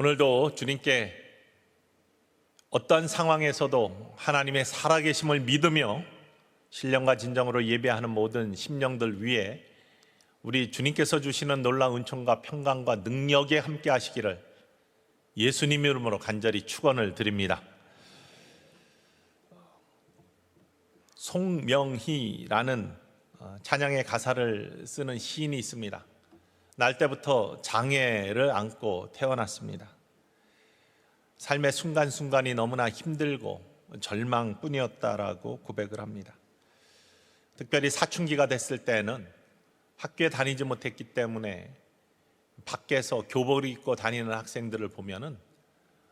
오늘도 주님께 어떤 상황에서도 하나님의 살아계심을 믿으며 신령과 진정으로 예배하는 모든 심령들 위해 우리 주님께서 주시는 놀라운 은총과 평강과 능력에 함께 하시기를 예수님 이름으로 간절히 축원을 드립니다. 송명희라는 찬양의 가사를 쓰는 시인이 있습니다. 날 때부터 장애를 안고 태어났습니다. 삶의 순간순간이 너무나 힘들고 절망뿐이었다라고 고백을 합니다. 특별히 사춘기가 됐을 때는 학교에 다니지 못했기 때문에 밖에서 교복을 입고 다니는 학생들을 보면은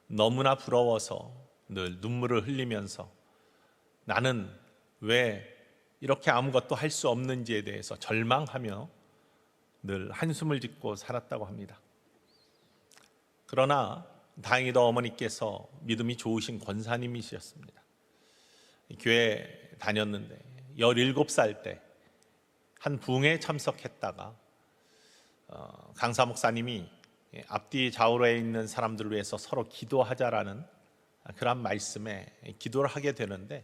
너무나 부러워서 늘 눈물을 흘리면서 나는 왜 이렇게 아무것도 할 수 없는지에 대해서 절망하며 늘 한숨을 짓고 살았다고 합니다. 그러나 다행히도 어머니께서 믿음이 좋으신 권사님이셨습니다. 교회 다녔는데 17살 때 한 부흥회에 참석했다가 강사 목사님이 앞뒤 좌우로에 있는 사람들을 위해서 서로 기도하자라는 그런 말씀에 기도를 하게 되는데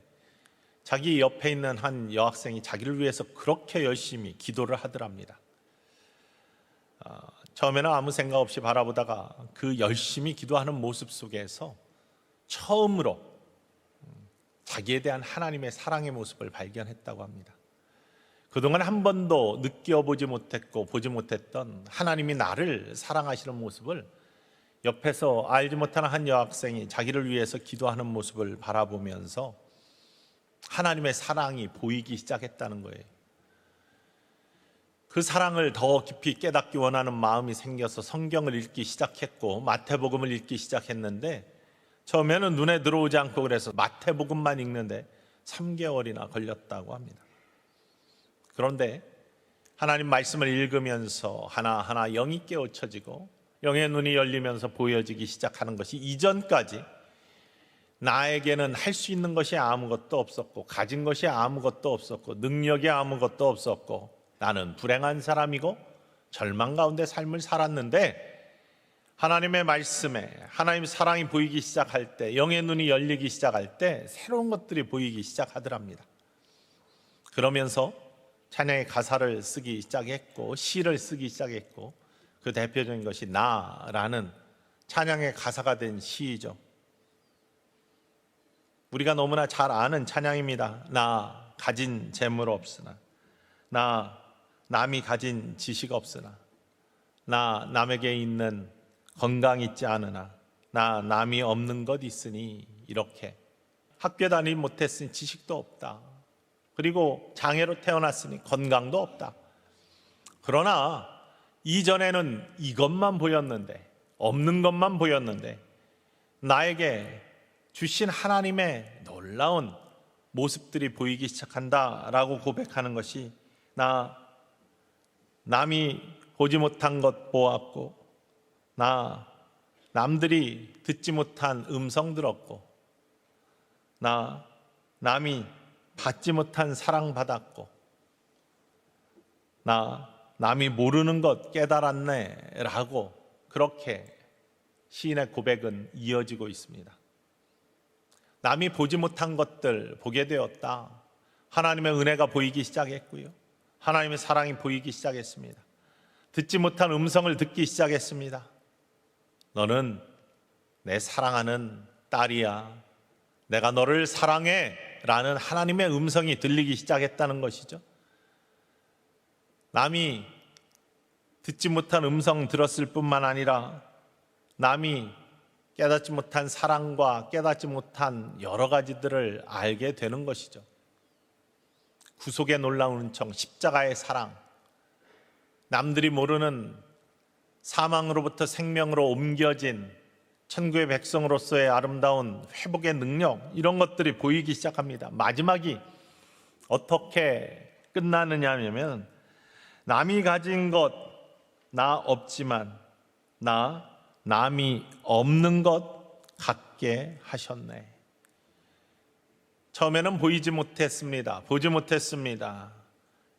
자기 옆에 있는 한 여학생이 자기를 위해서 그렇게 열심히 기도를 하더랍니다. 처음에는 아무 생각 없이 바라보다가 그 열심히 기도하는 모습 속에서 처음으로 자기에 대한 하나님의 사랑의 모습을 발견했다고 합니다. 그동안 한 번도 느껴보지 못했고 보지 못했던 하나님이 나를 사랑하시는 모습을 옆에서 알지 못하는 한 여학생이 자기를 위해서 기도하는 모습을 바라보면서 하나님의 사랑이 보이기 시작했다는 거예요. 그 사랑을 더 깊이 깨닫기 원하는 마음이 생겨서 성경을 읽기 시작했고 마태복음을 읽기 시작했는데 처음에는 눈에 들어오지 않고 그래서 마태복음만 읽는데 3개월이나 걸렸다고 합니다. 그런데 하나님 말씀을 읽으면서 하나하나 영이 깨우쳐지고 영의 눈이 열리면서 보여지기 시작하는 것이 이전까지 나에게는 할 수 있는 것이 아무것도 없었고 가진 것이 아무것도 없었고 능력이 아무것도 없었고 나는 불행한 사람이고 절망 가운데 삶을 살았는데 하나님의 말씀에 하나님의 사랑이 보이기 시작할 때 영의 눈이 열리기 시작할 때 새로운 것들이 보이기 시작하더랍니다. 그러면서 찬양의 가사를 쓰기 시작했고 시를 쓰기 시작했고 그 대표적인 것이 나라는 찬양의 가사가 된 시이죠. 우리가 너무나 잘 아는 찬양입니다. 나 가진 재물 없으나 나 남이 가진 지식 없으나 나 남에게 있는 건강 있지 않으나 나 남이 없는 것 있으니 이렇게 학교 다니지 못했으니 지식도 없다. 그리고 장애로 태어났으니 건강도 없다. 그러나 이전에는 이것만 보였는데 없는 것만 보였는데 나에게 주신 하나님의 놀라운 모습들이 보이기 시작한다라고 고백하는 것이 남이 보지 못한 것 보았고 남들이 듣지 못한 음성 들었고 남이 받지 못한 사랑 받았고 남이 모르는 것 깨달았네 라고 그렇게 시인의 고백은 이어지고 있습니다. 남이 보지 못한 것들 보게 되었다. 하나님의 은혜가 보이기 시작했고요. 하나님의 사랑이 보이기 시작했습니다. 듣지 못한 음성을 듣기 시작했습니다. 너는 내 사랑하는 딸이야. 내가 너를 사랑해 라는 하나님의 음성이 들리기 시작했다는 것이죠. 남이 듣지 못한 음성 들었을 뿐만 아니라 남이 깨닫지 못한 사랑과 깨닫지 못한 여러 가지들을 알게 되는 것이죠. 구속의 놀라운 은총, 십자가의 사랑, 남들이 모르는 사망으로부터 생명으로 ом겨진 천국의 백성으로서의 아름다운 회복의 능력, 이런 것들이 보이기 시작합니다. 마지막이 어떻게 끝나느냐 하면 남이 가진 것 나 없지만 남이 없는 것 갖게 하셨네. 처음에는 보지 못했습니다.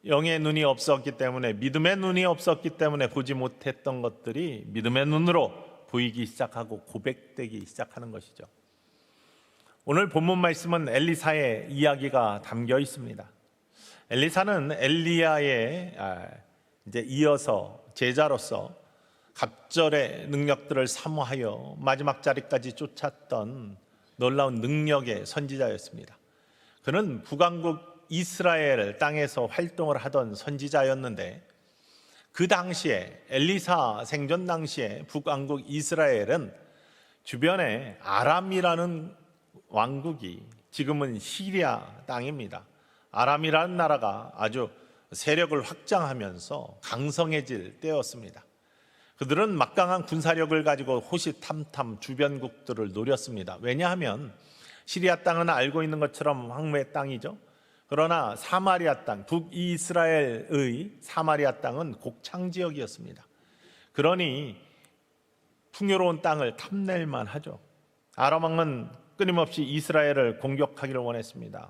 영의 눈이 없었기 때문에, 믿음의 눈이 없었기 때문에 보지 못했던 것들이 믿음의 눈으로 보이기 시작하고 고백되기 시작하는 것이죠. 오늘 본문 말씀은 엘리사의 이야기가 담겨 있습니다. 엘리사는 엘리야의 이제 이어서 제자로서 갑절의 능력들을 사모하여 마지막 자리까지 쫓았던 놀라운 능력의 선지자였습니다. 그는 북왕국 이스라엘 땅에서 활동을 하던 선지자였는데, 그 당시에 엘리사 생전 당시에 북왕국 이스라엘은 주변에 아람이라는 왕국이, 지금은 시리아 땅입니다. 아람이라는 나라가 아주 세력을 확장하면서 강성해질 때였습니다. 그들은 막강한 군사력을 가지고 호시탐탐 주변국들을 노렸습니다. 왜냐하면 시리아 땅은 알고 있는 것처럼 황무의 땅이죠. 그러나 사마리아 땅, 북이스라엘의 사마리아 땅은 곡창 지역이었습니다. 그러니 풍요로운 땅을 탐낼만 하죠. 아람 왕은 끊임없이 이스라엘을 공격하기를 원했습니다.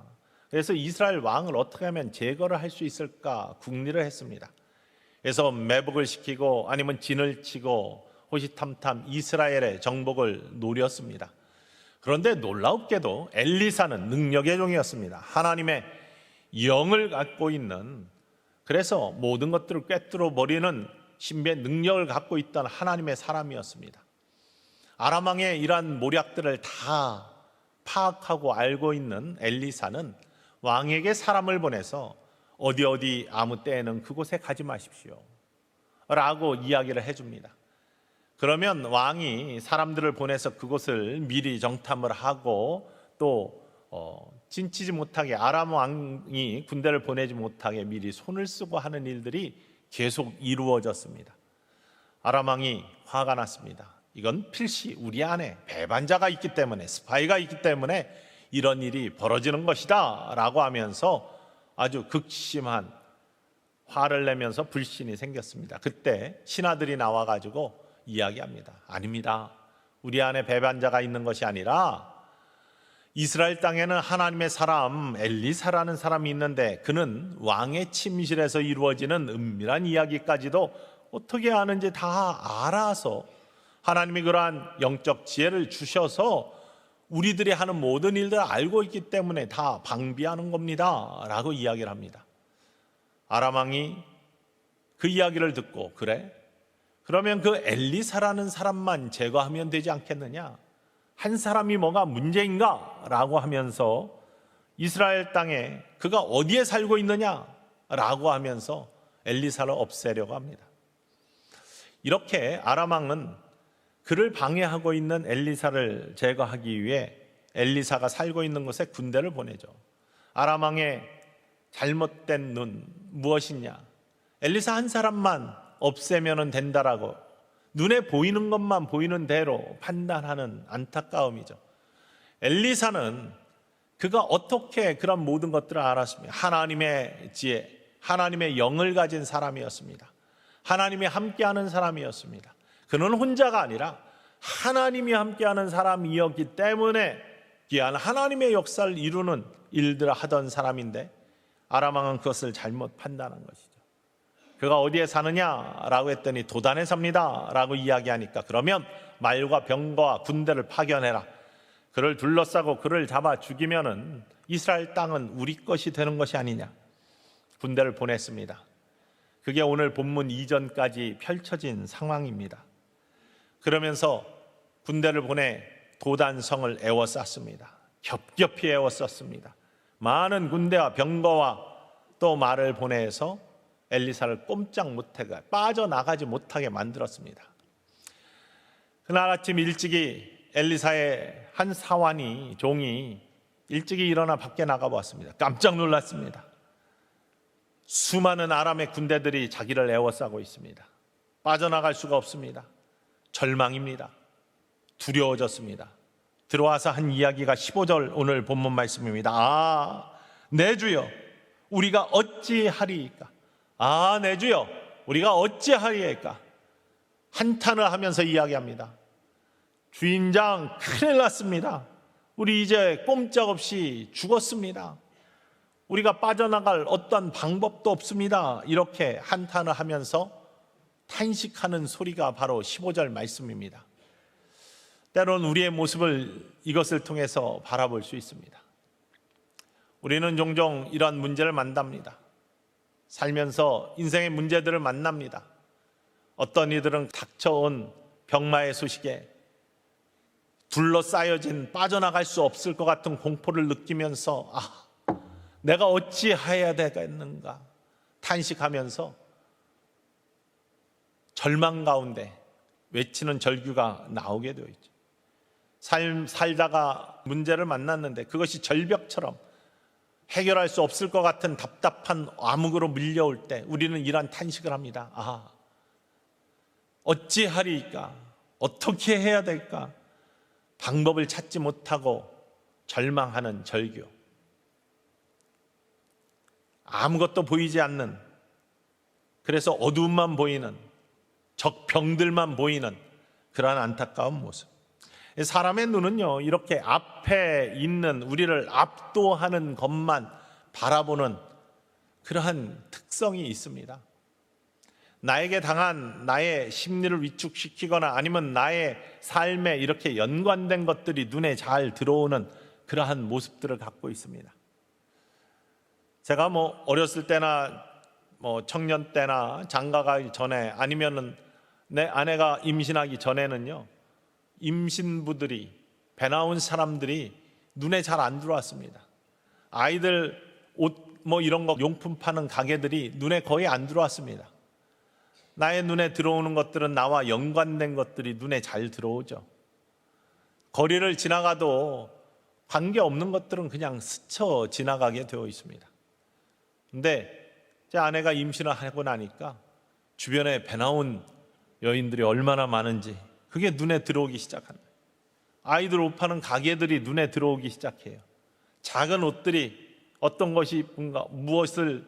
그래서 이스라엘 왕을 어떻게 하면 제거를 할 수 있을까 궁리를 했습니다. 그래서 매복을 시키고 아니면 진을 치고 호시탐탐 이스라엘의 정복을 노렸습니다. 그런데 놀랍게도 엘리사는 능력의 종이었습니다. 하나님의 영을 갖고 있는, 그래서 모든 것들을 꿰뚫어 버리는 신비의 능력을 갖고 있던 하나님의 사람이었습니다. 아람 왕의 이러한 모략들을 다 파악하고 알고 있는 엘리사는 왕에게 사람을 보내서 어디 아무 때에는 그곳에 가지 마십시오 라고 이야기를 해줍니다. 그러면 왕이 사람들을 보내서 그곳을 미리 정탐을 하고 또 진치지 못하게, 아람 왕이 군대를 보내지 못하게 미리 손을 쓰고 하는 일들이 계속 이루어졌습니다. 아람 왕이 화가 났습니다. 이건 필시 우리 안에 배반자가 있기 때문에, 스파이가 있기 때문에 이런 일이 벌어지는 것이다 라고 하면서 아주 극심한 화를 내면서 불신이 생겼습니다. 그때 신하들이 나와가지고 이야기합니다. 아닙니다. 우리 안에 배반자가 있는 것이 아니라 이스라엘 땅에는 하나님의 사람 엘리사라는 사람이 있는데, 그는 왕의 침실에서 이루어지는 은밀한 이야기까지도 어떻게 아는지 다 알아서 하나님이 그러한 영적 지혜를 주셔서 우리들이 하는 모든 일들을 알고 있기 때문에 다 방비하는 겁니다 라고 이야기를 합니다. 아람 왕이 그 이야기를 듣고, 그래? 그러면 그 엘리사라는 사람만 제거하면 되지 않겠느냐? 한 사람이 뭐가 문제인가? 라고 하면서 이스라엘 땅에 그가 어디에 살고 있느냐? 라고 하면서 엘리사를 없애려고 합니다. 이렇게 아람 왕은 그를 방해하고 있는 엘리사를 제거하기 위해 엘리사가 살고 있는 곳에 군대를 보내죠. 아람 왕의 잘못된 눈 무엇이냐? 엘리사 한 사람만 없애면 된다라고 눈에 보이는 것만 보이는 대로 판단하는 안타까움이죠. 엘리사는 그가 어떻게 그런 모든 것들을 알았습니까? 하나님의 지혜, 하나님의 영을 가진 사람이었습니다. 하나님이 함께하는 사람이었습니다. 그는 혼자가 아니라 하나님이 함께하는 사람이었기 때문에 귀한 하나님의 역사를 이루는 일들을 하던 사람인데, 아람 왕은 그것을 잘못 판단한 것이죠. 그가 어디에 사느냐라고 했더니 도단에 삽니다 라고 이야기하니까, 그러면 말과 병거와 군대를 파견해라. 그를 둘러싸고 그를 잡아 죽이면은 이스라엘 땅은 우리 것이 되는 것이 아니냐. 군대를 보냈습니다. 그게 오늘 본문 이전까지 펼쳐진 상황입니다. 그러면서 군대를 보내 도단성을 에워쌌습니다. 겹겹이 에워쌌습니다. 많은 군대와 병거와 또 말을 보내서 엘리사를 꼼짝 못하게, 빠져나가지 못하게 만들었습니다. 그날 아침 일찍이 엘리사의 한 사환이, 종이 일찍이 일어나 밖에 나가보았습니다. 깜짝 놀랐습니다. 수많은 아람의 군대들이 자기를 에워싸고 있습니다. 빠져나갈 수가 없습니다. 절망입니다. 두려워졌습니다. 들어와서 한 이야기가 15절 오늘 본문 말씀입니다. 아, 내 주여, 우리가 어찌하리이까? 아, 내 주여, 우리가 어찌하리이까? 한탄을 하면서 이야기합니다. 주인장, 큰일 났습니다. 우리 이제 꼼짝없이 죽었습니다. 우리가 빠져나갈 어떤 방법도 없습니다. 이렇게 한탄을 하면서 탄식하는 소리가 바로 15절 말씀입니다. 때론 우리의 모습을 이것을 통해서 바라볼 수 있습니다. 우리는 종종 이러한 문제를 만납니다. 살면서 인생의 문제들을 만납니다. 어떤 이들은 닥쳐온 병마의 소식에 둘러싸여진 빠져나갈 수 없을 것 같은 공포를 느끼면서 내가 어찌해야 되겠는가 탄식하면서 절망 가운데 외치는 절규가 나오게 되어 있죠. 살다가 문제를 만났는데 그것이 절벽처럼 해결할 수 없을 것 같은 답답한 암흑으로 밀려올 때 우리는 이러한 탄식을 합니다. 어찌하리까? 어떻게 해야 될까? 방법을 찾지 못하고 절망하는 절규. 아무것도 보이지 않는, 그래서 어두움만 보이는, 적병들만 보이는 그러한 안타까운 모습. 사람의 눈은요, 이렇게 앞에 있는 우리를 압도하는 것만 바라보는 그러한 특성이 있습니다. 나에게 당한 나의 심리를 위축시키거나 아니면 나의 삶에 이렇게 연관된 것들이 눈에 잘 들어오는 그러한 모습들을 갖고 있습니다. 제가 어렸을 때나 청년 때나 장가가기 전에 아니면은 내 아내가 임신하기 전에는요, 임신부들이, 배 나온 사람들이 눈에 잘 안 들어왔습니다. 아이들 옷 이런 거 용품 파는 가게들이 눈에 거의 안 들어왔습니다. 나의 눈에 들어오는 것들은 나와 연관된 것들이 눈에 잘 들어오죠. 거리를 지나가도 관계없는 것들은 그냥 스쳐 지나가게 되어 있습니다. 근데 제 아내가 임신을 하고 나니까 주변에 배 나온 여인들이 얼마나 많은지 그게 눈에 들어오기 시작합니다. 아이들 옷 파는 가게들이 눈에 들어오기 시작해요. 작은 옷들이 어떤 것이 이쁜가, 무엇을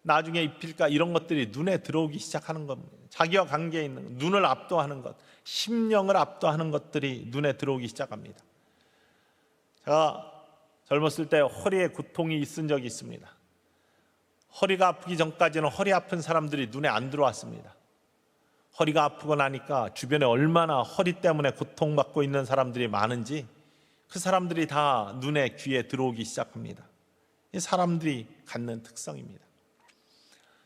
나중에 입힐까, 이런 것들이 눈에 들어오기 시작하는 겁니다. 자기와 관계에 있는 눈을 압도하는 것, 심령을 압도하는 것들이 눈에 들어오기 시작합니다. 제가 젊었을 때 허리에 고통이 있은 적이 있습니다. 허리가 아프기 전까지는 허리 아픈 사람들이 눈에 안 들어왔습니다. 허리가 아프고 나니까 주변에 얼마나 허리 때문에 고통받고 있는 사람들이 많은지 그 사람들이 다 눈에, 귀에 들어오기 시작합니다. 이 사람들이 갖는 특성입니다.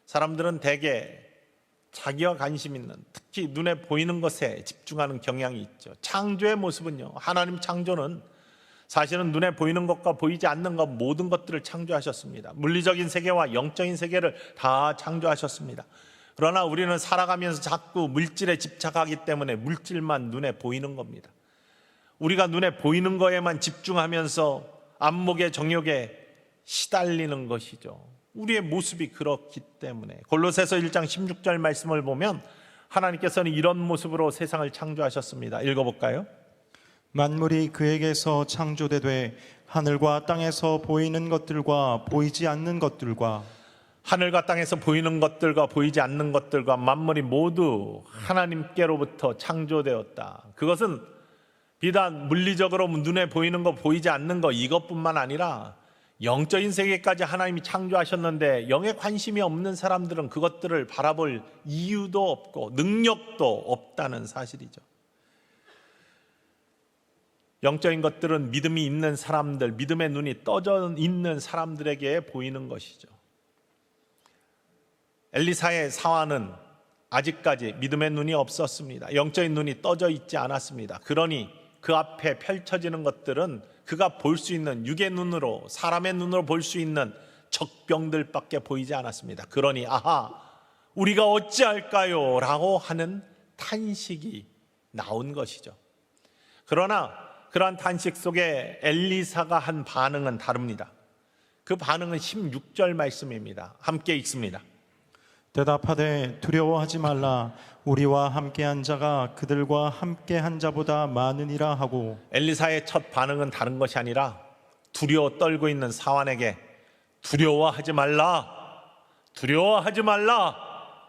사람들은 대개 자기와 관심 있는, 특히 눈에 보이는 것에 집중하는 경향이 있죠. 창조의 모습은요, 하나님 창조는 사실은 눈에 보이는 것과 보이지 않는 것 모든 것들을 창조하셨습니다. 물리적인 세계와 영적인 세계를 다 창조하셨습니다. 그러나 우리는 살아가면서 자꾸 물질에 집착하기 때문에 물질만 눈에 보이는 겁니다. 우리가 눈에 보이는 거에만 집중하면서 안목의 정욕에 시달리는 것이죠. 우리의 모습이 그렇기 때문에 골로새서 1장 16절 말씀을 보면 하나님께서는 이런 모습으로 세상을 창조하셨습니다. 읽어볼까요? 만물이 그에게서 창조되되 하늘과 땅에서 보이는 것들과 보이지 않는 것들과, 하늘과 땅에서 보이는 것들과 보이지 않는 것들과 만물이 모두 하나님께로부터 창조되었다. 그것은 비단 물리적으로 눈에 보이는 거, 보이지 않는 거 이것뿐만 아니라 영적인 세계까지 하나님이 창조하셨는데 영에 관심이 없는 사람들은 그것들을 바라볼 이유도 없고 능력도 없다는 사실이죠. 영적인 것들은 믿음이 있는 사람들, 믿음의 눈이 떠져 있는 사람들에게 보이는 것이죠. 엘리사의 사환은 아직까지 믿음의 눈이 없었습니다. 영적인 눈이 떠져 있지 않았습니다. 그러니 그 앞에 펼쳐지는 것들은 그가 볼 수 있는 육의 눈으로, 사람의 눈으로 볼 수 있는 적병들밖에 보이지 않았습니다. 그러니 우리가 어찌할까요? 라고 하는 탄식이 나온 것이죠. 그러나 그러한 탄식 속에 엘리사가 한 반응은 다릅니다. 그 반응은 16절 말씀입니다. 함께 읽습니다. 대답하되 두려워하지 말라. 우리와 함께한 자가 그들과 함께한 자보다 많으니라 하고. 엘리사의 첫 반응은 다른 것이 아니라 두려워 떨고 있는 사환에게 두려워하지 말라, 두려워하지 말라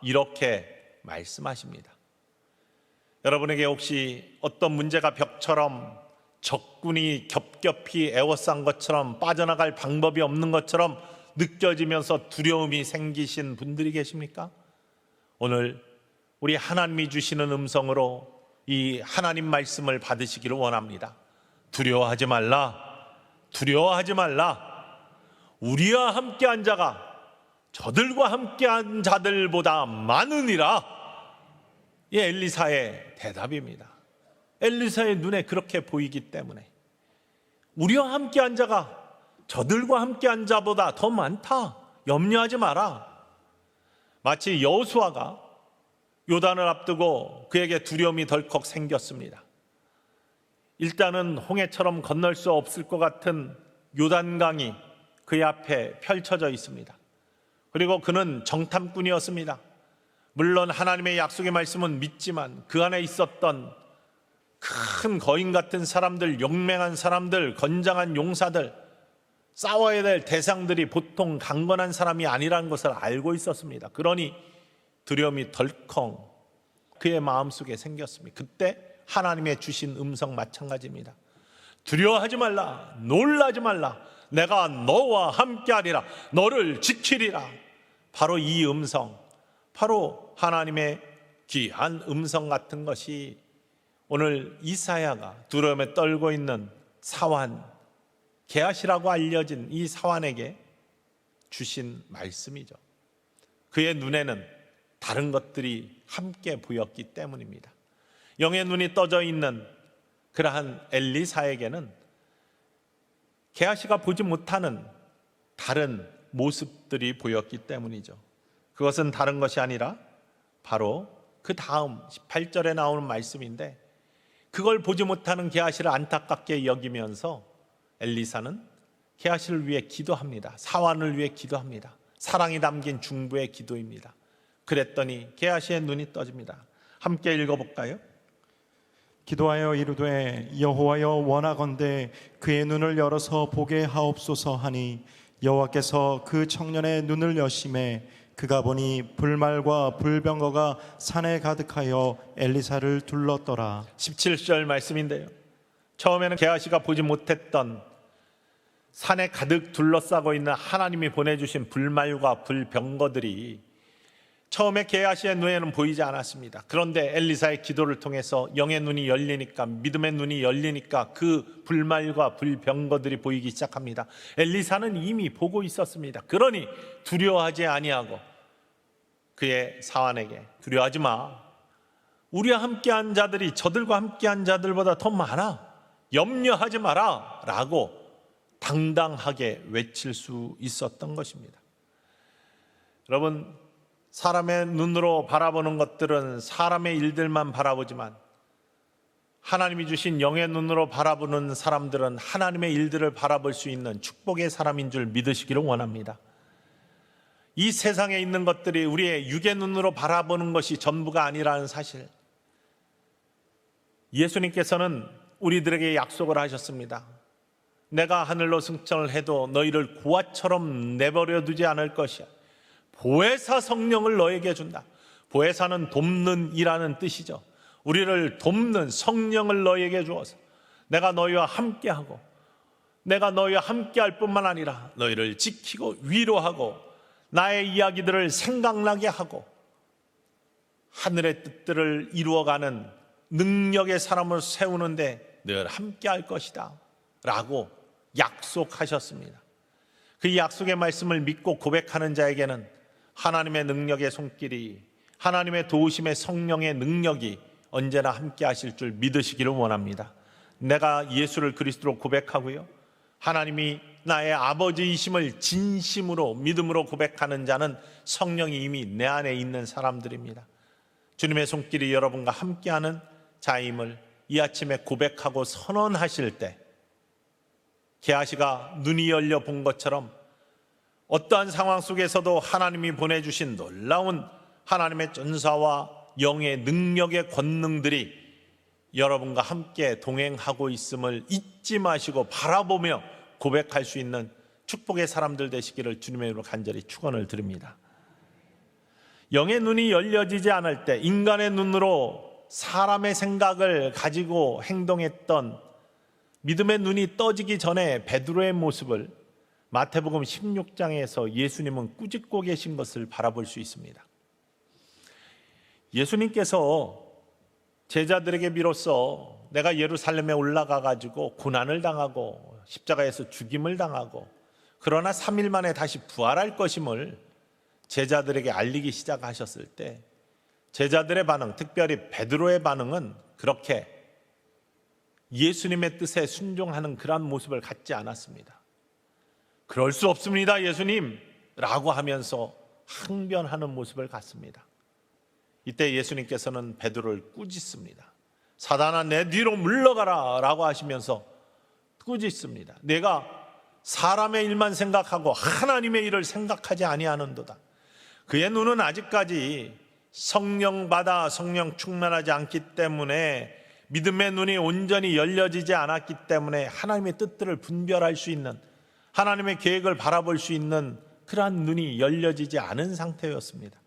이렇게 말씀하십니다. 여러분에게 혹시 어떤 문제가 벽처럼 적군이 겹겹이 에워싼 것처럼 빠져나갈 방법이 없는 것처럼 느껴지면서 두려움이 생기신 분들이 계십니까? 오늘 우리 하나님이 주시는 음성으로 이 하나님 말씀을 받으시기를 원합니다. 두려워하지 말라, 두려워하지 말라. 우리와 함께한 자가 저들과 함께한 자들보다 많으니라. 이 엘리사의 대답입니다. 엘리사의 눈에 그렇게 보이기 때문에 우리와 함께한 자가 저들과 함께한 자보다 더 많다. 염려하지 마라. 마치 여호수아가 요단을 앞두고 그에게 두려움이 덜컥 생겼습니다. 일단은 홍해처럼 건널 수 없을 것 같은 요단강이 그의 앞에 펼쳐져 있습니다. 그리고 그는 정탐꾼이었습니다. 물론 하나님의 약속의 말씀은 믿지만 그 안에 있었던 큰 거인 같은 사람들, 용맹한 사람들, 건장한 용사들, 싸워야 될 대상들이 보통 강건한 사람이 아니라는 것을 알고 있었습니다. 그러니 두려움이 덜컹 그의 마음속에 생겼습니다. 그때 하나님의 주신 음성 마찬가지입니다. 두려워하지 말라, 놀라지 말라, 내가 너와 함께하리라, 너를 지키리라. 바로 이 음성, 바로 하나님의 귀한 음성 같은 것이 오늘 이사야가 두려움에 떨고 있는 사환, 게하시라고 알려진 이 사환에게 주신 말씀이죠. 그의 눈에는 다른 것들이 함께 보였기 때문입니다. 영의 눈이 떠져 있는 그러한 엘리사에게는 게하시가 보지 못하는 다른 모습들이 보였기 때문이죠. 그것은 다른 것이 아니라 바로 그 다음 18절에 나오는 말씀인데, 그걸 보지 못하는 게하시를 안타깝게 여기면서 엘리사는 게하시를 위해 기도합니다. 사환을 위해 기도합니다. 사랑이 담긴 중보의 기도입니다. 그랬더니 게하시의 눈이 떠집니다. 함께 읽어볼까요? 기도하여 이르되 여호와여 원하건대 그의 눈을 열어서 보게 하옵소서 하니 여호와께서 그 청년의 눈을 여심해 그가 보니 불말과 불병거가 산에 가득하여 엘리사를 둘렀더라. 17절 말씀인데요, 처음에는 게하시가 보지 못했던 산에 가득 둘러싸고 있는 하나님이 보내주신 불말과 불병거들이 처음에 게하시의 눈에는 보이지 않았습니다. 그런데 엘리사의 기도를 통해서 영의 눈이 열리니까, 믿음의 눈이 열리니까 그 불말과 불병거들이 보이기 시작합니다. 엘리사는 이미 보고 있었습니다. 그러니 두려워하지 아니하고 그의 사환에게 두려워하지 마, 우리와 함께한 자들이 저들과 함께한 자들보다 더 많아, 염려하지 마라 라고 당당하게 외칠 수 있었던 것입니다. 여러분, 사람의 눈으로 바라보는 것들은 사람의 일들만 바라보지만 하나님이 주신 영의 눈으로 바라보는 사람들은 하나님의 일들을 바라볼 수 있는 축복의 사람인 줄 믿으시기를 원합니다. 이 세상에 있는 것들이 우리의 육의 눈으로 바라보는 것이 전부가 아니라는 사실, 예수님께서는 우리들에게 약속을 하셨습니다. 내가 하늘로 승천을 해도 너희를 고아처럼 내버려 두지 않을 것이야. 보혜사 성령을 너에게 준다. 보혜사는 돕는 이라는 뜻이죠. 우리를 돕는 성령을 너에게 주어서 내가 너희와 함께하고, 내가 너희와 함께할 뿐만 아니라 너희를 지키고 위로하고 나의 이야기들을 생각나게 하고 하늘의 뜻들을 이루어가는 능력의 사람을 세우는데 늘 함께할 것이다 라고 약속하셨습니다. 그 약속의 말씀을 믿고 고백하는 자에게는 하나님의 능력의 손길이, 하나님의 도우심의 성령의 능력이 언제나 함께 하실 줄 믿으시기를 원합니다. 내가 예수를 그리스도로 고백하고요, 하나님이 나의 아버지이심을 진심으로 믿음으로 고백하는 자는 성령이 이미 내 안에 있는 사람들입니다. 주님의 손길이 여러분과 함께하는 자임을 이 아침에 고백하고 선언하실 때, 게하시가 눈이 열려 본 것처럼 어떠한 상황 속에서도 하나님이 보내주신 놀라운 하나님의 전사와 영의 능력의 권능들이 여러분과 함께 동행하고 있음을 잊지 마시고 바라보며 고백할 수 있는 축복의 사람들 되시기를 주님의 이름으로 간절히 축원을 드립니다. 영의 눈이 열려지지 않을 때 인간의 눈으로 사람의 생각을 가지고 행동했던 믿음의 눈이 떠지기 전에 베드로의 모습을 마태복음 16장에서 예수님은 꾸짖고 계신 것을 바라볼 수 있습니다. 예수님께서 제자들에게 비로소 내가 예루살렘에 올라가 가지고 고난을 당하고 십자가에서 죽임을 당하고 그러나 3일 만에 다시 부활할 것임을 제자들에게 알리기 시작하셨을 때 제자들의 반응, 특별히 베드로의 반응은 그렇게 예수님의 뜻에 순종하는 그런 모습을 갖지 않았습니다. 그럴 수 없습니다, 예수님 라고 하면서 항변하는 모습을 갖습니다. 이때 예수님께서는 베드로를 꾸짖습니다. 사단아, 내 뒤로 물러가라 라고 하시면서 꾸짖습니다. 내가 사람의 일만 생각하고 하나님의 일을 생각하지 아니하는도다. 그의 눈은 아직까지 성령 받아 성령 충만하지 않기 때문에, 믿음의 눈이 온전히 열려지지 않았기 때문에 하나님의 뜻들을 분별할 수 있는, 하나님의 계획을 바라볼 수 있는 그러한 눈이 열려지지 않은 상태였습니다.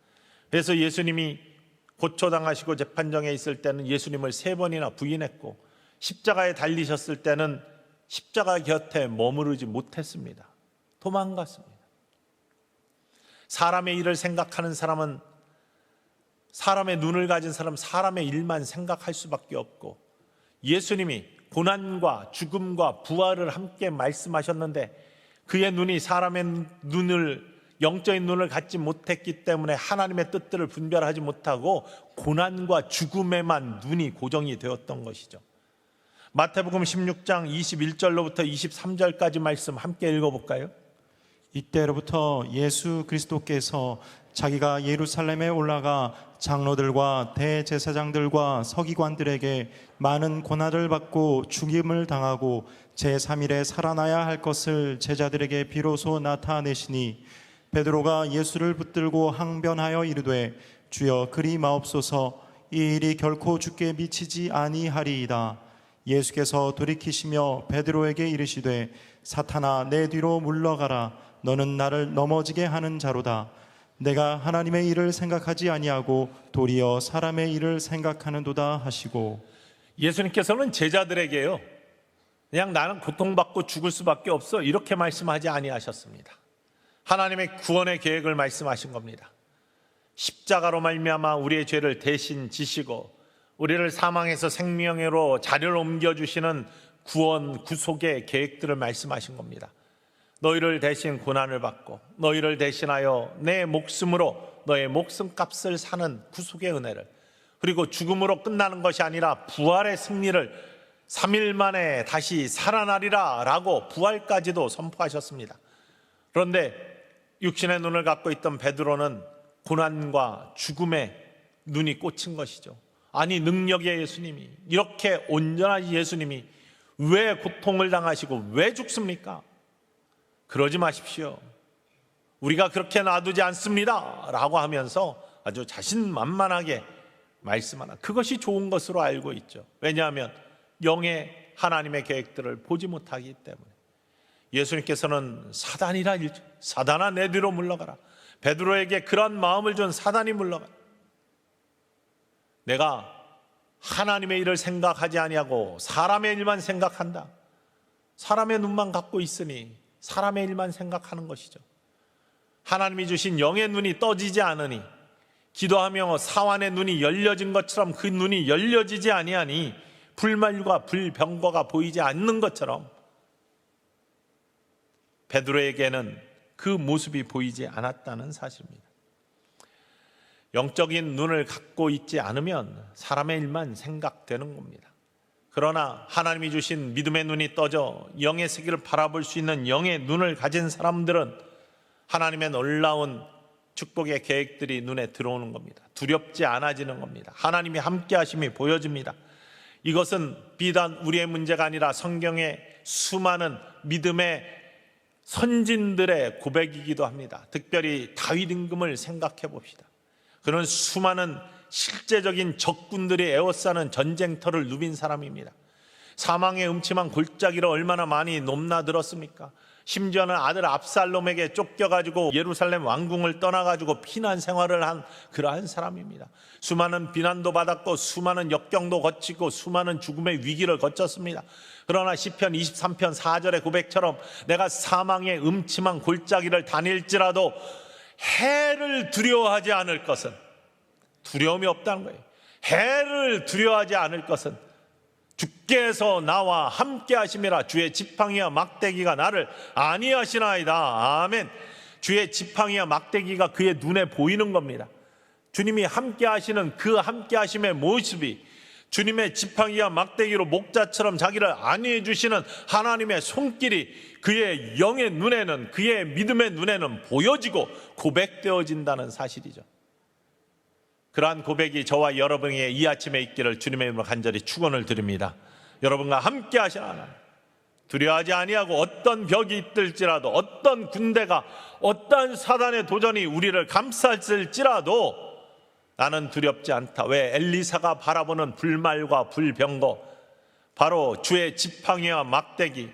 그래서 예수님이 고초당하시고 재판정에 있을 때는 예수님을 3번이나 부인했고, 십자가에 달리셨을 때는 십자가 곁에 머무르지 못했습니다. 도망갔습니다. 사람의 일을 생각하는 사람은, 사람의 눈을 가진 사람은 사람의 일만 생각할 수밖에 없고, 예수님이 고난과 죽음과 부활을 함께 말씀하셨는데 그의 눈이 사람의 눈을, 영적인 눈을 갖지 못했기 때문에 하나님의 뜻들을 분별하지 못하고 고난과 죽음에만 눈이 고정이 되었던 것이죠. 마태복음 16장 21절로부터 23절까지 말씀 함께 읽어볼까요? 이때로부터 예수 그리스도께서 자기가 예루살렘에 올라가 장로들과 대제사장들과 서기관들에게 많은 고난을 받고 죽임을 당하고 제3일에 살아나야 할 것을 제자들에게 비로소 나타내시니, 베드로가 예수를 붙들고 항변하여 이르되 주여 그리 마옵소서, 이 일이 결코 주께 미치지 아니하리이다. 예수께서 돌이키시며 베드로에게 이르시되 사탄아, 내 뒤로 물러가라. 너는 나를 넘어지게 하는 자로다. 내가 하나님의 일을 생각하지 아니하고 도리어 사람의 일을 생각하는도다 하시고. 예수님께서는 제자들에게요, 그냥 나는 고통받고 죽을 수밖에 없어 이렇게 말씀하지 아니하셨습니다. 하나님의 구원의 계획을 말씀하신 겁니다. 십자가로 말미암아 우리의 죄를 대신 지시고 우리를 사망에서 생명으로 자리를 옮겨주시는 구원, 구속의 계획들을 말씀하신 겁니다. 너희를 대신 고난을 받고 너희를 대신하여 내 목숨으로 너의 목숨값을 사는 구속의 은혜를, 그리고 죽음으로 끝나는 것이 아니라 부활의 승리를 3일 만에 다시 살아나리라 라고 부활까지도 선포하셨습니다. 그런데 육신의 눈을 갖고 있던 베드로는 고난과 죽음에 눈이 꽂힌 것이죠. 아니, 능력의 예수님이, 이렇게 온전한 예수님이 왜 고통을 당하시고 왜 죽습니까? 그러지 마십시오. 우리가 그렇게 놔두지 않습니다 라고 하면서 아주 자신만만하게 말씀하나, 그것이 좋은 것으로 알고 있죠. 왜냐하면 영의 하나님의 계획들을 보지 못하기 때문에. 예수님께서는 사단이라 일죠. 사단아, 내 뒤로 물러가라. 베드로에게 그런 마음을 준 사단이 물러가. 내가 하나님의 일을 생각하지 아니하고 사람의 일만 생각한다. 사람의 눈만 갖고 있으니 사람의 일만 생각하는 것이죠. 하나님이 주신 영의 눈이 떠지지 않으니, 기도하며 사환의 눈이 열려진 것처럼 그 눈이 열려지지 아니하니 불만과 불병거가 보이지 않는 것처럼 베드로에게는 그 모습이 보이지 않았다는 사실입니다. 영적인 눈을 갖고 있지 않으면 사람의 일만 생각되는 겁니다. 그러나 하나님이 주신 믿음의 눈이 떠져 영의 세계를 바라볼 수 있는 영의 눈을 가진 사람들은 하나님의 놀라운 축복의 계획들이 눈에 들어오는 겁니다. 두렵지 않아지는 겁니다. 하나님이 함께 하심이 보여집니다. 이것은 비단 우리의 문제가 아니라 성경의 수많은 믿음의 선진들의 고백이기도 합니다. 특별히 다윗 임금을 생각해 봅시다. 그는 수많은 실제적인 적군들이 에워싸는 전쟁터를 누빈 사람입니다. 사망의 음침한 골짜기로 얼마나 많이 넘나들었습니까? 심지어는 아들 압살롬에게 쫓겨가지고 예루살렘 왕궁을 떠나가지고 피난 생활을 한 그러한 사람입니다. 수많은 비난도 받았고 수많은 역경도 거치고 수많은 죽음의 위기를 거쳤습니다. 그러나 시편 23편 4절의 고백처럼 내가 사망의 음침한 골짜기를 다닐지라도 해를 두려워하지 않을 것은, 두려움이 없다는 거예요. 해를 두려워하지 않을 것은 주께서 나와 함께 하심이라. 주의 지팡이와 막대기가 나를 안위하시나이다. 아멘. 주의 지팡이와 막대기가 그의 눈에 보이는 겁니다. 주님이 함께 하시는 그 함께 하심의 모습이 주님의 지팡이와 막대기로 목자처럼 자기를 안위해 주시는 하나님의 손길이 그의 영의 눈에는, 그의 믿음의 눈에는 보여지고 고백되어진다는 사실이죠. 그러한 고백이 저와 여러분에게 이 아침에 있기를 주님의 이름으로 간절히 축원을 드립니다. 여러분과 함께 하시는 하나님, 두려워하지 아니하고 어떤 벽이 있을지라도, 어떤 군대가, 어떤 사단의 도전이 우리를 감쌌을지라도 나는 두렵지 않다. 왜? 엘리사가 바라보는 불말과 불병거, 바로 주의 지팡이와 막대기,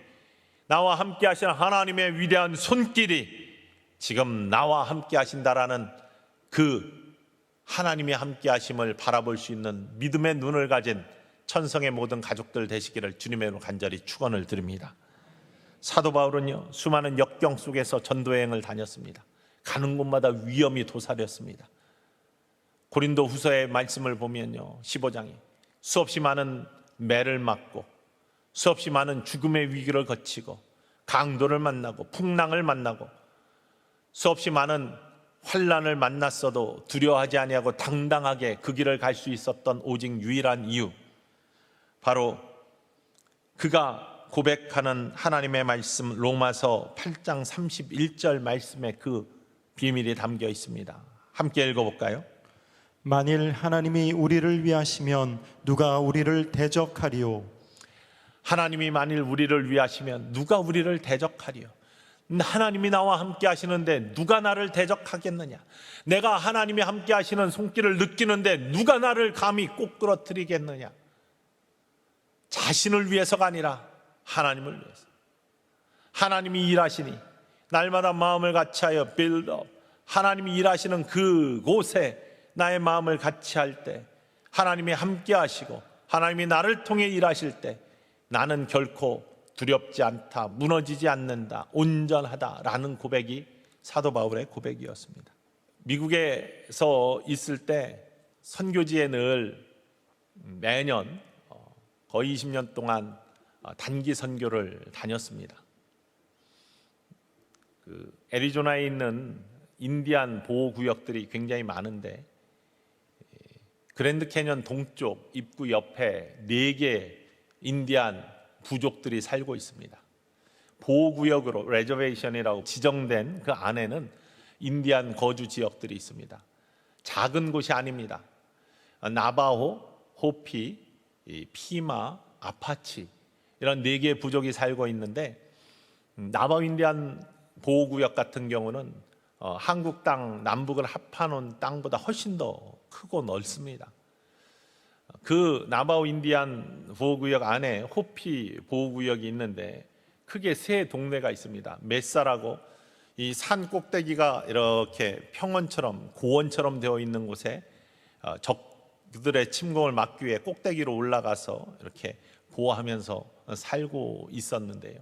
나와 함께 하시는 하나님의 위대한 손길이 지금 나와 함께 하신다라는 그 하나님의 함께 하심을 바라볼 수 있는 믿음의 눈을 가진 천성의 모든 가족들 되시기를 주님의 이름으로 간절히 축원을 드립니다. 사도 바울은요, 수많은 역경 속에서 전도여행을 다녔습니다. 가는 곳마다 위험이 도사렸습니다. 고린도 후서의 말씀을 보면요, 15장에 수없이 많은 매를 맞고 수없이 많은 죽음의 위기를 거치고 강도를 만나고 풍랑을 만나고 수없이 많은 환난을 만났어도 두려워하지 아니하고 당당하게 그 길을 갈 수 있었던 오직 유일한 이유, 바로 그가 고백하는 하나님의 말씀, 로마서 8장 31절 말씀에 그 비밀이 담겨 있습니다. 함께 읽어볼까요? 만일 하나님이 우리를 위하시면 누가 우리를 대적하리요? 하나님이 만일 우리를 위하시면 누가 우리를 대적하리요? 하나님이 나와 함께 하시는데 누가 나를 대적하겠느냐? 내가 하나님이 함께 하시는 손길을 느끼는데 누가 나를 감히 꼬꾸러뜨리겠느냐? 자신을 위해서가 아니라 하나님을 위해서. 하나님이 일하시니 날마다 마음을 같이하여 빌드업, 하나님이 일하시는 그곳에 나의 마음을 같이 할 때, 하나님이 함께 하시고 하나님이 나를 통해 일하실 때 나는 결코 두렵지 않다, 무너지지 않는다, 온전하다라는 고백이 사도 바울의 고백이었습니다. 미국에서 있을 때 선교지에 늘 매년 거의 20년 동안 단기 선교를 다녔습니다. 그 애리조나에 있는 인디안 보호구역들이 굉장히 많은데 그랜드 캐년 동쪽 입구 옆에 4개 인디안 부족들이 살고 있습니다. 보호구역으로 레저베이션이라고 지정된 그 안에는 인디안 거주 지역들이 있습니다. 작은 곳이 아닙니다. 나바호, 호피, 피마, 아파치 이런 4개의 부족이 살고 있는데, 나바호 인디안 보호구역 같은 경우는 한국 땅 남북을 합해놓은 땅보다 훨씬 더 크고 넓습니다. 그 나바호 인디안 보호구역 안에 호피 보호구역이 있는데 크게 3 동네가 있습니다. 메사라고, 이 산 꼭대기가 이렇게 평원처럼 고원처럼 되어 있는 곳에 적들의 침공을 막기 위해 꼭대기로 올라가서 이렇게 보호하면서 살고 있었는데요.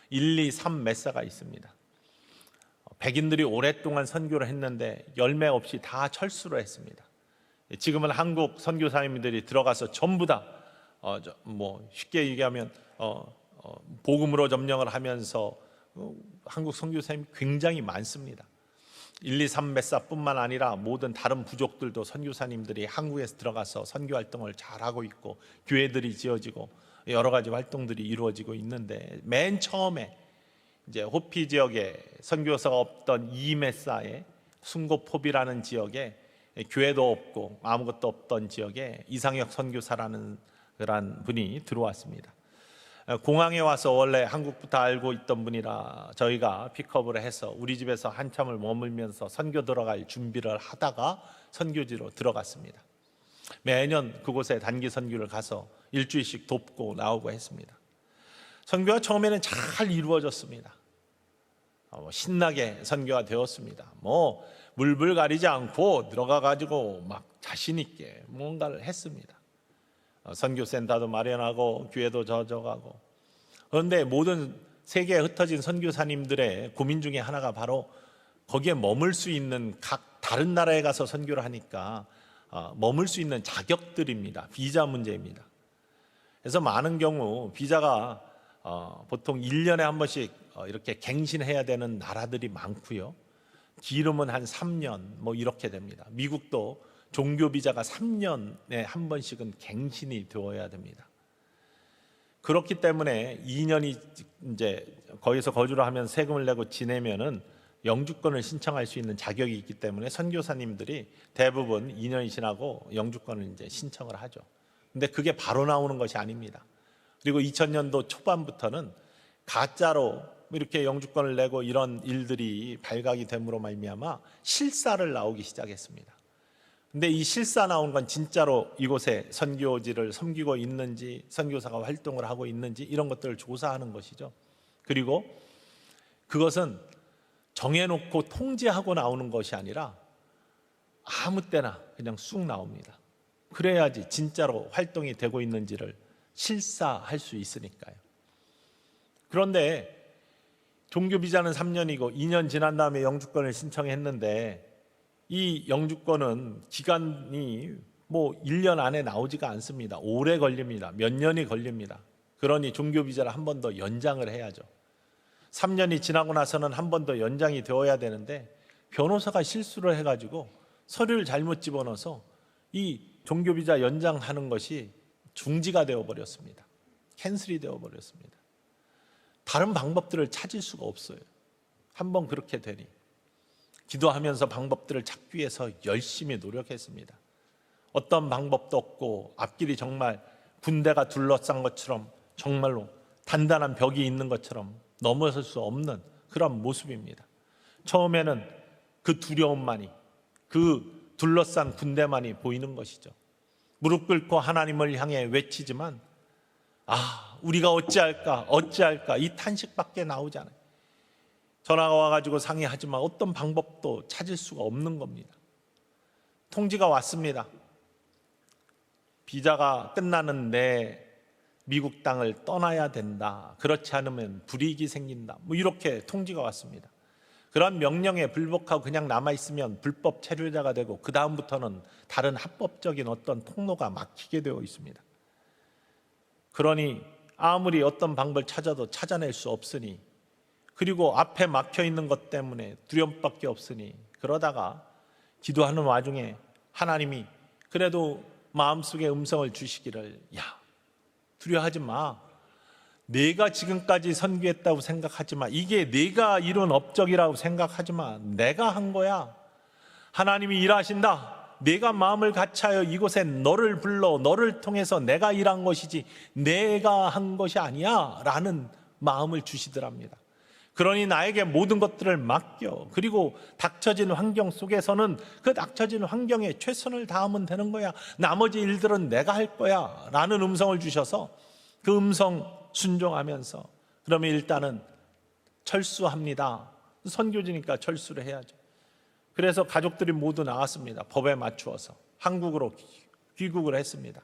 1, 2, 3 메사가 있습니다. 백인들이 오랫동안 선교를 했는데 열매 없이 다 철수를 했습니다. 지금은 한국 선교사님들이 들어가서 전부 다 쉽게 얘기하면 복음으로 점령을 하면서 한국 선교사님이 굉장히 많습니다. 1, 2, 3 메사뿐만 아니라 모든 다른 부족들도 선교사님들이 한국에서 들어가서 선교 활동을 잘하고 있고 교회들이 지어지고 여러 가지 활동들이 이루어지고 있는데, 맨 처음에 이제 호피 지역에 선교사가 없던 이메사의 순고포비라는 지역에 교회도 없고 아무것도 없던 지역에 이상혁 선교사라는 그런 분이 들어왔습니다. 공항에 와서 원래 한국부터 알고 있던 분이라 저희가 픽업을 해서 우리 집에서 한참을 머물면서 선교 들어갈 준비를 하다가 선교지로 들어갔습니다. 매년 그곳에 단기 선교를 가서 일주일씩 돕고 나오고 했습니다. 선교가 처음에는 잘 이루어졌습니다. 신나게 선교가 되었습니다. 물불 가리지 않고 들어가가지고 막 자신 있게 뭔가를 했습니다. 선교센터도 마련하고 교회도 저져가고. 그런데 모든 세계에 흩어진 선교사님들의 고민 중에 하나가 바로 거기에 머물 수 있는 각 다른 나라에 가서 선교를 하니까 머물 수 있는 자격들입니다. 비자 문제입니다. 그래서 많은 경우 비자가 보통 1년에 한 번씩 이렇게 갱신해야 되는 나라들이 많고요. 길으면 한 3년 뭐 이렇게 됩니다. 미국도 종교 비자가 3년에 한 번씩은 갱신이 되어야 됩니다. 그렇기 때문에 2년이 이제 거기서 거주를 하면 세금을 내고 지내면은 영주권을 신청할 수 있는 자격이 있기 때문에 선교사님들이 대부분 2년이 지나고 영주권을 이제 신청을 하죠. 근데 그게 바로 나오는 것이 아닙니다. 그리고 2000년도 초반부터는 가짜로 이렇게 영주권을 내고 이런 일들이 발각이 됨으로 말미암아 실사를 나오기 시작했습니다. 근데 이 실사 나온 건 진짜로 이곳에 선교지를 섬기고 있는지, 선교사가 활동을 하고 있는지 이런 것들을 조사하는 것이죠. 그리고 그것은 정해놓고 통제하고 나오는 것이 아니라 아무 때나 그냥 쑥 나옵니다. 그래야지 진짜로 활동이 되고 있는지를 실사할 수 있으니까요. 그런데 종교 비자는 3년이고 2년 지난 다음에 영주권을 신청했는데 이 영주권은 기간이 뭐 1년 안에 나오지가 않습니다. 오래 걸립니다. 몇 년이 걸립니다. 그러니 종교 비자를 한 번 더 연장을 해야죠. 3년이 지나고 나서는 한 번 더 연장이 되어야 되는데 변호사가 실수를 해가지고 서류를 잘못 집어넣어서 이 종교 비자 연장하는 것이 중지가 되어버렸습니다. 캔슬이 되어버렸습니다. 다른 방법들을 찾을 수가 없어요. 한번 그렇게 되니 기도하면서 방법들을 찾기 위해서 열심히 노력했습니다. 어떤 방법도 없고 앞길이 정말 군대가 둘러싼 것처럼 정말로 단단한 벽이 있는 것처럼 넘어설 수 없는 그런 모습입니다. 처음에는 그 두려움만이, 그 둘러싼 군대만이 보이는 것이죠. 무릎 꿇고 하나님을 향해 외치지만 우리가 어찌할까 이 탄식밖에 나오지 않아요. 전화가 와가지고 상의하지만 어떤 방법도 찾을 수가 없는 겁니다. 통지가 왔습니다. 비자가 끝나는 내 미국 땅을 떠나야 된다. 그렇지 않으면 불이익이 생긴다. 뭐 이렇게 통지가 왔습니다. 그런 명령에 불복하고 그냥 남아있으면 불법 체류자가 되고 그 다음부터는 다른 합법적인 어떤 통로가 막히게 되어 있습니다. 그러니 아무리 어떤 방법을 찾아도 찾아낼 수 없으니, 그리고 앞에 막혀있는 것 때문에 두려움밖에 없으니, 그러다가 기도하는 와중에 하나님이 그래도 마음속에 음성을 주시기를, 두려워하지 마. 내가 지금까지 선교했다고 생각하지 마. 이게 내가 이룬 업적이라고 생각하지 마. 내가 한 거야. 하나님이 일하신다. 내가 마음을 같이하여 이곳에 너를 불러 너를 통해서 내가 일한 것이지 내가 한 것이 아니야 라는 마음을 주시더랍니다. 그러니 나에게 모든 것들을 맡겨. 그리고 닥쳐진 환경 속에서는 그 닥쳐진 환경에 최선을 다하면 되는 거야. 나머지 일들은 내가 할 거야 라는 음성을 주셔서 그 음성 순종하면서 그러면 일단은 철수합니다. 선교지니까 철수를 해야죠. 그래서 가족들이 모두 나왔습니다. 법에 맞추어서 한국으로 귀국을 했습니다.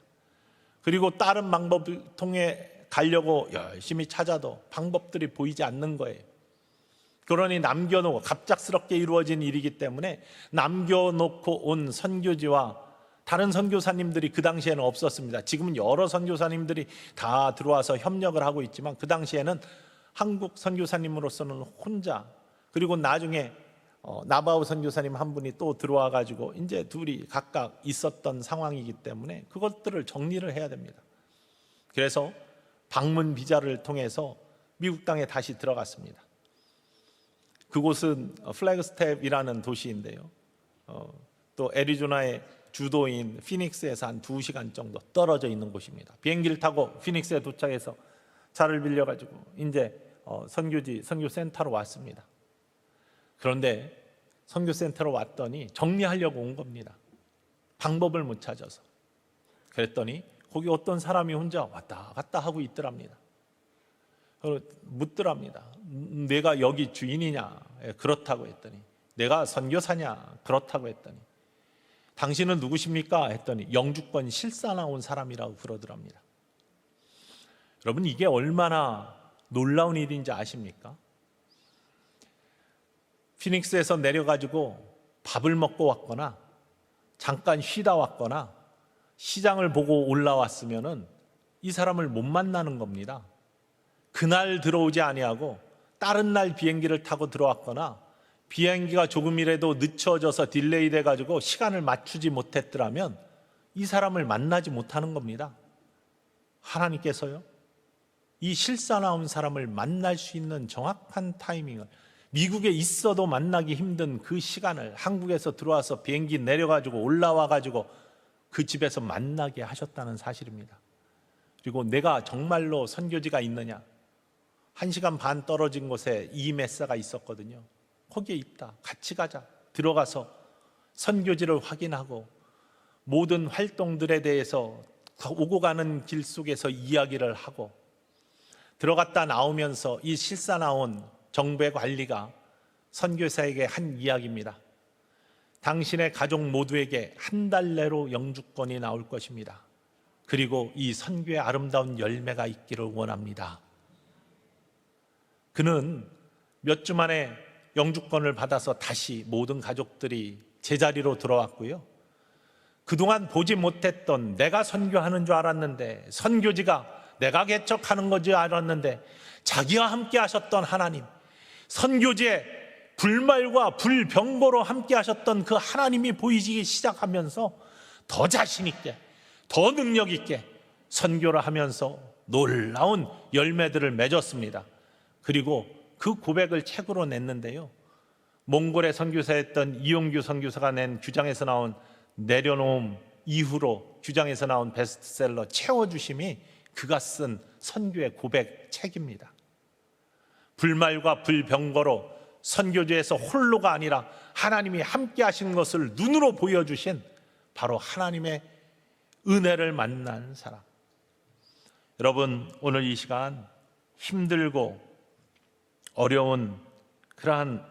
그리고 다른 방법을 통해 가려고 열심히 찾아도 방법들이 보이지 않는 거예요. 그러니 남겨놓고, 갑작스럽게 이루어진 일이기 때문에 남겨놓고 온 선교지와 다른 선교사님들이 그 당시에는 없었습니다. 지금은 여러 선교사님들이 다 들어와서 협력을 하고 있지만 그 당시에는 한국 선교사님으로서는 혼자, 그리고 나중에 나바우 선교사님 한 분이 또 들어와 가지고 이제 둘이 각각 있었던 상황이기 때문에 그것들을 정리를 해야 됩니다. 그래서 방문 비자를 통해서 미국 땅에 다시 들어갔습니다. 그곳은 플래그스텝이라는 도시인데요. 또 애리조나의 주도인 피닉스에서 한 2시간 정도 떨어져 있는 곳입니다. 비행기를 타고 피닉스에 도착해서 차를 빌려가지고 이제 선교지, 선교센터로 왔습니다. 그런데 선교센터로 왔더니 정리하려고 온 겁니다. 방법을 못 찾아서. 그랬더니 거기 어떤 사람이 혼자 왔다 갔다 하고 있더랍니다. 묻더랍니다. 내가 여기 주인이냐? 그렇다고 했더니. 내가 선교사냐? 그렇다고 했더니. 당신은 누구십니까? 했더니 영주권 실사 나온 사람이라고 그러더랍니다. 여러분, 이게 얼마나 놀라운 일인지 아십니까? 피닉스에서 내려가지고 밥을 먹고 왔거나 잠깐 쉬다 왔거나 시장을 보고 올라왔으면은 이 사람을 못 만나는 겁니다. 그날 들어오지 아니하고 다른 날 비행기를 타고 들어왔거나 비행기가 조금이라도 늦춰져서 딜레이 돼가지고 시간을 맞추지 못했더라면 이 사람을 만나지 못하는 겁니다. 하나님께서요, 이 실사 나온 사람을 만날 수 있는 정확한 타이밍을, 미국에 있어도 만나기 힘든 그 시간을 한국에서 들어와서 비행기 내려가지고 올라와가지고 그 집에서 만나게 하셨다는 사실입니다. 그리고 내가 정말로 선교지가 있느냐, 1시간 반 떨어진 곳에 이 메사가 있었거든요. 거기에 있다, 같이 가자. 들어가서 선교지를 확인하고 모든 활동들에 대해서 오고 가는 길 속에서 이야기를 하고, 들어갔다 나오면서 이 실사 나온 정부의 관리가 선교사에게 한 이야기입니다. 당신의 가족 모두에게 한 달 내로 영주권이 나올 것입니다. 그리고 이 선교의 아름다운 열매가 있기를 원합니다. 그는 몇 주 만에 영주권을 받아서 다시 모든 가족들이 제자리로 들어왔고요. 그동안 보지 못했던, 내가 선교하는 줄 알았는데, 선교지가 내가 개척하는 거지 알았는데, 자기와 함께 하셨던 하나님, 선교지에 불말과 불병거로 함께 하셨던 그 하나님이 보이기 시작하면서 더 자신 있게, 더 능력 있게 선교를 하면서 놀라운 열매들을 맺었습니다. 그리고 그 고백을 책으로 냈는데요, 몽골의 선교사였던 이용규 선교사가 낸 규장에서 나온 내려놓음 이후로 규장에서 나온 베스트셀러 채워주심이 그가 쓴 선교의 고백 책입니다. 불말과 불병거로 선교지에서 홀로가 아니라 하나님이 함께 하신 것을 눈으로 보여주신 바로 하나님의 은혜를 만난 사람. 여러분, 오늘 이 시간 힘들고 어려운 그러한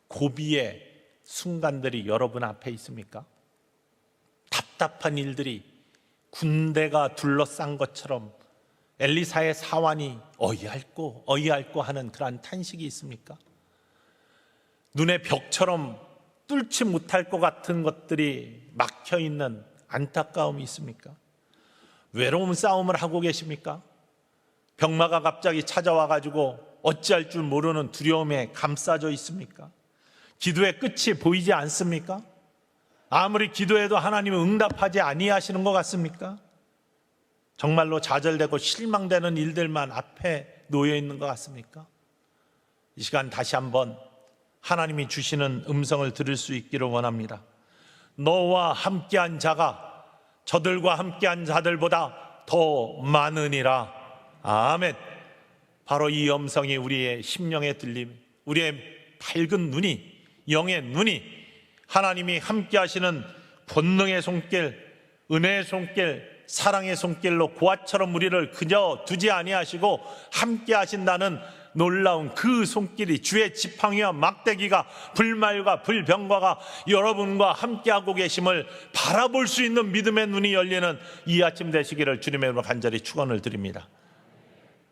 고비의 순간들이 여러분 앞에 있습니까? 답답한 일들이 군대가 둘러싼 것처럼 엘리사의 사환이 어이없고 하는 그러한 탄식이 있습니까? 눈의 벽처럼 뚫지 못할 것 같은 것들이 막혀있는 안타까움이 있습니까? 외로움 싸움을 하고 계십니까? 병마가 갑자기 찾아와가지고 어찌할 줄 모르는 두려움에 감싸져 있습니까? 기도의 끝이 보이지 않습니까? 아무리 기도해도 하나님은 응답하지 아니하시는 것 같습니까? 정말로 좌절되고 실망되는 일들만 앞에 놓여 있는 것 같습니까? 이 시간 다시 한번 하나님이 주시는 음성을 들을 수 있기를 원합니다. 너와 함께한 자가 저들과 함께한 자들보다 더 많으니라. 아멘. 바로 이 음성이 우리의 심령에 들림, 우리의 밝은 눈이, 영의 눈이 하나님이 함께 하시는 권능의 손길, 은혜의 손길, 사랑의 손길로 고아처럼 우리를 그저 두지 아니하시고 함께 하신다는 놀라운 그 손길이, 주의 지팡이와 막대기가, 불말과 불병과가 여러분과 함께하고 계심을 바라볼 수 있는 믿음의 눈이 열리는 이 아침 되시기를 주님의 이름으로 간절히 축원을 드립니다.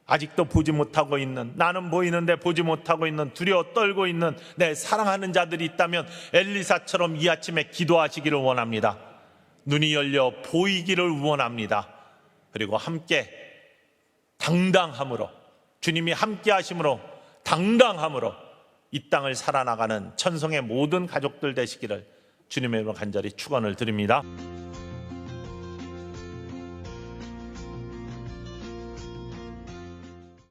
아직도 보지 못하고 있는, 나는 보이는데 보지 못하고 있는, 두려워 떨고 있는 내 사랑하는 자들이 있다면 엘리사처럼 이 아침에 기도하시기를 원합니다. 눈이 열려 보이기를 원합니다. 그리고 함께 당당함으로, 주님이 함께 하심으로 당당함으로 이 땅을 살아나가는 천성의 모든 가족들 되시기를 주님의 이름으로 간절히 축원을 드립니다.